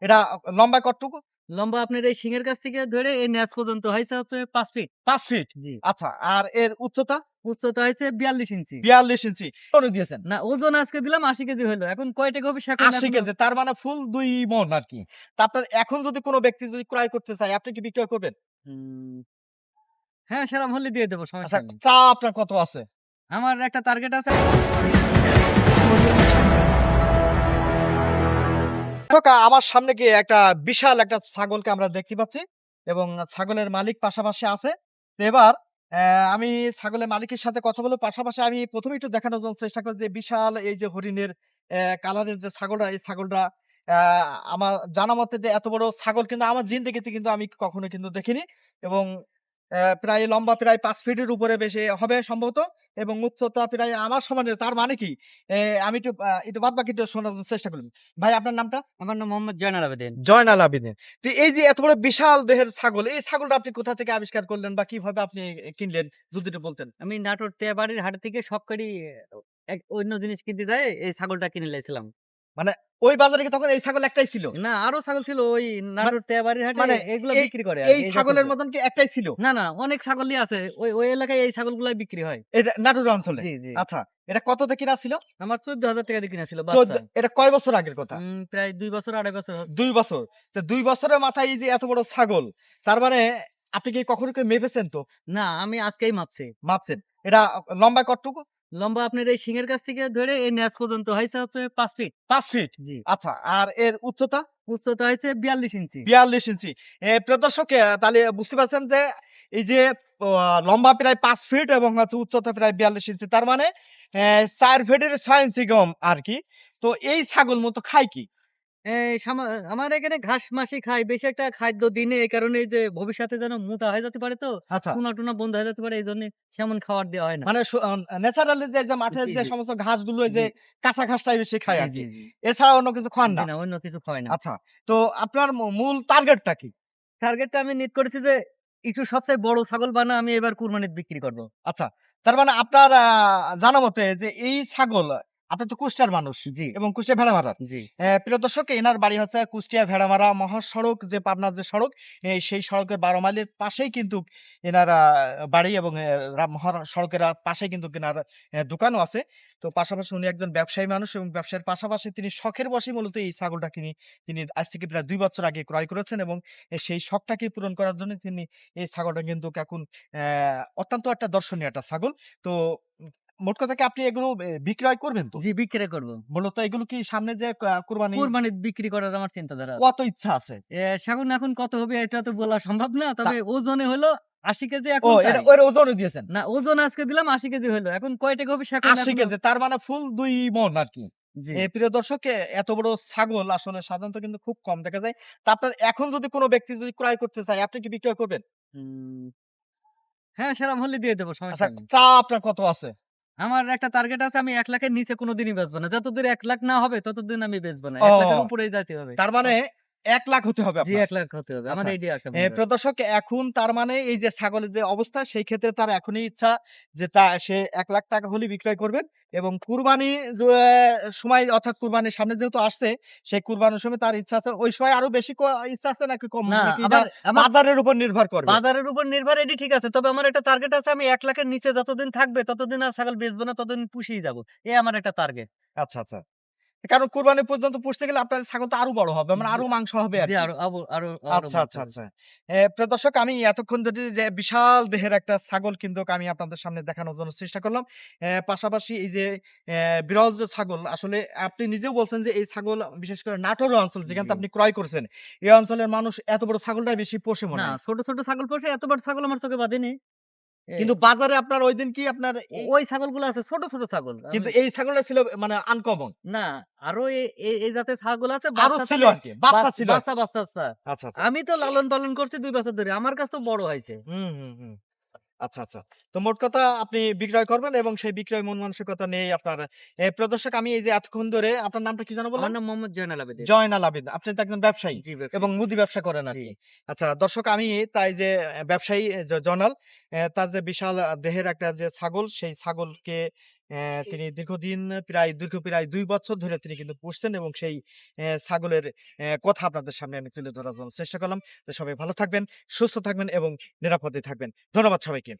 এটা লম্বা কতটুকু? লম্বা আপনার এই শিঙের কাছ থেকে ধরে এই নেজ পর্যন্ত হইছে হচ্ছে ৫ ফিট। ৫ ফিট। জি। আচ্ছা, আর এর উচ্চতা? উচ্চতা হইছে ৪২ ইঞ্চি। ৪২ ইঞ্চি। কত দিয়েছেন? না ওজন আজকে দিলাম ৮০ কেজি হইলো। এখন কয় টাকা হবে সেখন ৮০ এখনো কেজি। তার মানে ফুল ২ মণ আরকি। তা আপনার এখন যদি কোন ব্যক্তি যদি ক্রয় করতে চায়, আপনি কি বিক্রয় করবেন? হুম, হ্যাঁ, সেরকম হলে দিয়ে দেব আচ্ছা, সমস্যা নেই। চা আপনার কত আছে? আমার একটা টার্গেট আছে। আমার সামনে গিয়ে একটা বিশাল একটা ছাগলকে আমরা দেখতে পাচ্ছি এবং ছাগলের মালিক পাশাপাশি আছে। তো এবার আমি ছাগলের মালিকের সাথে কথা বলব। পাশাপাশি আমি ১ম এ একটু দেখানোর জন্য চেষ্টা করি যে বিশাল এই যে হরিণের কালারের যে ছাগলটা, এই ছাগলটা অ্যা আমার জানা মতে যে এত বড় ছাগল কিন্তু আমার জিন্দেগিতে কিন্তু আমি কখনো কিন্তু দেখিনি এবং প্রায় লম্বা প্রায় ৫ ফিটের উপরে বেশি হবে সম্ভবত এবং উচ্চতা প্রায় আমার সমানের। তার মানে কি? আমি একটু বাদবাকিটা শোনার চেষ্টা করলাম। ভাই আপনার নামটা? আমার নাম মোহাম্মদ জয়নাল আবেদীন। জয়নাল আবেদীন। তো এই যে এত বড় বিশাল দেহের ছাগল, এই ছাগলটা আপনি কোথা থেকে আবিষ্কার করলেন বা কিভাবে আপনি কিনলেন? যদি একটু বলতেন। আমি নাটোর তেবাড়ির হাট থেকে শখ করি অন্য জিনিস কিনতে যাই এই ছাগলটা কিনে লাইছিলাম। মানে ওই বাজারে কি তখন এই ছাগল একটাই ছিল? না আরো ছাগল ছিল ওই মা নাটোর তেবাড়ির হাটে মানে এগুলো এই বিক্রি করে এই আরকি এই জাতের ছাগলের মতন কি একটাই ছিল? না, অনেক ছাগলই আছে। ওই এলাকায় এই ছাগলগুলাই বিক্রি হয়। এটা নাটোর অঞ্চলে? জি। আচ্ছা। এটা কততে কিনা ছিল? আমার ১৪,০০০ টাকা দিয়ে কিনা ছিল ১৪ বাচ্চা। এটা কয় বছর আগের কথা? প্রায় ২ বছর ২.৫ বছর হচ্ছে। ২ বছর। তো ২ বছরের মাথায় এই যে এত বড় ছাগল, তার মানে আপনি কি কখনো কেউ মেপেছেন তো? না আমি আজকেই মাপছি। মাপছেন। এটা লম্বা কতটুকু? লম্বা আপনার এই শিঙের কাছ থেকে ধরে এই নেজ পর্যন্ত হইছে হচ্ছে ৫ ফিট। ৫ ফিট। জি। আচ্ছা, আর এর উচ্চতা? উচ্চতা হইছে ৪২ ইঞ্চি। ৪২ ইঞ্চি। প্রিয় দর্শক তাহলে বুঝতে পারছেন যে এই যে লম্বা প্রায় ৫ ফিট এবং হচ্ছে উচ্চতা প্রায় ৪২ ইঞ্চি। তার মানে ৪ ফিটের ৬ ইঞ্চি কম আরকি। তো এই ছাগল মূলত খায় কি? এই আমার এখানে ঘাস-মাসই খাই। বেশি একটা খাদ্য দিই না। এই কারণে যে ভবিষ্যতে যেন মোটা হয়ে যেতে পারে তো। আচ্ছা। চুনা-টুনা বন্ধ হয়ে যেতে পারে এইজন্যে সেমন খাবার দেওয়া হয় না। মানে ন্যাচারালি যে মাঠের যে জি। সমস্ত ঘাসগুলো এই যে জি, কাঁচা ঘাসটাই বেশি খায় জি, জি, আরকি। জি। এছাড়া অন্য কিছু খান জি না? না অন্য কিছু খাওয়াই না। আচ্ছা। তো আপনার মূল টার্গেটটা কি? টার্গেটটা আমি নিট করেছি যে একটু সবচেয়ে বড় ছাগল বানা আমি এবার কুরবানিতে বিক্রি করব। আচ্ছা। তার মানে আপনার জানা মতে যে এই ছাগল আপনি তো কুষ্টিয়ার মানুষ জি, এবং কুষ্টিয়া ভেড়ামারার। জি। প্রিয় দর্শক এনার বাড়ি হচ্ছে কুষ্টিয়া ভেড়ামারা মহাসড়ক যে পাবনার যে সড়ক সেই সড়কের ১২ মাইলের পাশেই কিন্তু এনার বাড়ি এবং মহাসড়কের পাশেই কিন্তু এনার দোকানও আছে। তো পাশাপাশি উনি একজন ব্যবসায়ী মানুষ এবং ব্যবসায়ের পাশাপাশি তিনি শখের বশেই মূলত এই ছাগলটা তিনি আজ থেকে প্রায় ২ বছর আগে ক্রয় করেছেন এবং সেই শখটাকে পূরণ করার জন্য তিনি এই ছাগলটা কিন্তু এখন অত্যন্ত একটা দর্শনীয় একটা ছাগল। তো উম মোট কথা কি আপনি এগুলো বিক্রয় করবেন তো? জি, বিক্রি করব। মূলত এগুলো কি সামনে যে কুরবানি কুরবানিতে বিক্রি করার আমার চিন্তাধারা আছে। কত ইচ্ছা আছে? এখন কত হবে এটা তো বলা সম্ভব না। তা তবে ওজনে হলো ৮০ কেজি ও এখন এটা তাই। ওর ওজনও দিয়েছেন? না ওজন আজকে দিলাম ৮০ কেজি হইলো। এখন কয় টাকা হবে সেখন ৮০ এখনো কেজি তার মানে ফুল ২ মণ আরকি। জি। প্রিয় দর্শক এত বড় ছাগল আসলে সাধারণত কিন্তু খুব কম দেখা যায়। তা আপনার এখন যদি কোন ব্যক্তি যদি ক্রয় করতে চায় আপনি কি বিক্রয় করবেন? হুম, হ্যাঁ, সেরকম হলে দিয়ে দেব আচ্ছা, সমস্যা নেই। চা আপনার কত আছে? আমার একটা টার্গেট আছে আমি ১,০০,০০০ এর নিচে কোনদিনই বেচব না। যতদিন ১,০০,০০০ না হবে ততদিন আমি বেচব না। ১,০০,০০০ এর ও উপরেই যাইতে হবে। তার মানে ১,০০,০০০ হতে হবে জি আপনার। ১,০০,০০০ হতে হবে। আমার আচ্ছা। এইটাই একটা মেইন প্রিয় টার্গেট। দর্শক এখন তার মানে এই যে ছাগলের যে অবস্থা সেই ক্ষেত্রে তার এখনই ইচ্ছা যে সে ৳১,০০,০০০ হলেই বিক্রয় করবেন এবং কুরবানি সময় অর্থাৎ কুরবানির সামনে যেহেতু আসছে, সেই কুরবানির সময় তার ইচ্ছা আছে। ওই সময় আরো বেশি ইচ্ছা আছে নাকি কম? না নাকি এটা আবার আমার বাজারের উপর নির্ভর করবে? বাজারের উপর নির্ভর এটি ঠিক আছে। তবে আমার একটা টার্গেট আছে আমি ১,০০,০০০ এর নিচে যতদিন থাকবে ততদিন আর ছাগল বেচব না, ততদিন পুষিয়ে যাবো। আমার একটা টার্গেট। আচ্ছা। কারণ কুরবানি পর্যন্ত পুষতে গেলে আপনার ছাগল তো আরো বড় হবে। মানে জি, আরো মাংস হবে জি আরকি। আরো বাড়তে হবে। আচ্ছা। প্রিয় দর্শক আমি এতক্ষণ ধরে যে বিশাল দেহের একটা ছাগল কিন্তু আমি আপনাদের সামনে দেখানোর জন্য চেষ্টা করলাম। পাশাপাশি এই যে বিরল যে ছাগল আসলে আপনি নিজেও বলছেন যে এই ছাগল বিশেষ করে নাটোর অঞ্চল যেখান জি। থেকে আপনি ক্রয় করছেন, এই অঞ্চলের মানুষ এত বড় ছাগলটাই বেশি পোষে মনে না হয়। ছোট ছাগল পোষে এত বড় ছাগল আমার চোখে বাধেনি। এ কিন্তু বাজারে আপনার ঐদিন কি আপনার এই ওই ছাগলগুলো আছে ছোট ছাগল। কিন্তু এই ছাগলটা ছিল মানে আনকমন। না আরো এই জাতের ছাগল আছে আরো বাচ্চা ছিল থাকে আরকি। বাচ্চা ছিল আরকি। বাচ্চা আছে। আচ্ছা। আমি তো লালন পালন করছি ২ বছর ধরে। আমার কাছে তো বড় হইছে। হুম। আচ্ছা। তো মোট কথা আপনি বিক্রয় করবেন এবং সেই বিক্রয় মন মানসিকতা নিয়েই আপনার প্রিয় দর্শক আমি এই যে এতক্ষণ ধরে আপনার নামটা কি যেন আমার বললেন? নাম মোহাম্মদ জয়নাল আবেদীন। জয়নাল আবেদ। আপনি তো একজন ব্যবসায়ী জি, এবং ব্যবসায়ী। মুদি ব্যবসা করেন জি। আরকি। আচ্ছা দর্শক আমি তাই যে ব্যবসায়ী জয়নাল তার যে বিশাল দেহের একটা যে ছাগল সেই ছাগলকে তিনি দীর্ঘ প্রায় ২ বছর ধরে তিনি কিন্তু পুষছেন এবং সেই ছাগলের কথা আপনাদের সামনে আমি তুলে ধরার জন্য চেষ্টা করলাম। তো সবাই ভালো থাকবেন, সুস্থ থাকবেন এবং নিরাপদে থাকবেন। ধন্যবাদ সবাইকে।